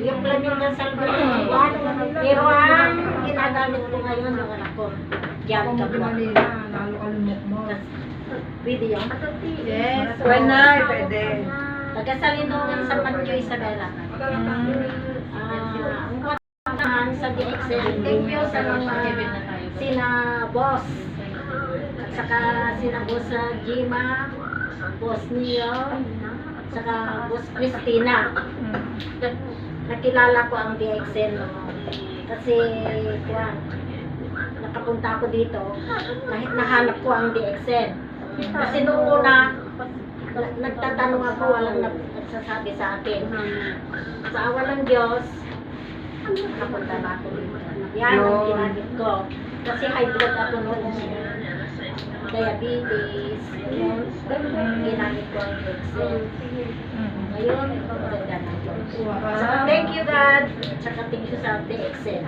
Yung plan yung dasal ko. Pero ang ginagamit ko ngayon yung anak ko. Diyan ka ba? Pwede yun? Yes. Pwede, pwede. Tagasalindungan sa Pancho Isabela. Ang kontahan sa DXL. Thank you sa mga sina boss. At saka sina boss Jima, boss Neo, saka boss Christina. Nakilala ko ang DXL. Kasi nakapunta ako dito, nahanap ko ang DXL. Kasi noong una, nagtatanong ako, walang nagsasabi sa akin. Sa awa ng Diyos, nakapunta na ako dito. Yan ang ginamit ko. Kasi high blood ako noon. Diabetes. Ginamit ko ang DXL. Ngayon, maganda na Diyos. Saka thank you God. Saka thank you sa DXL.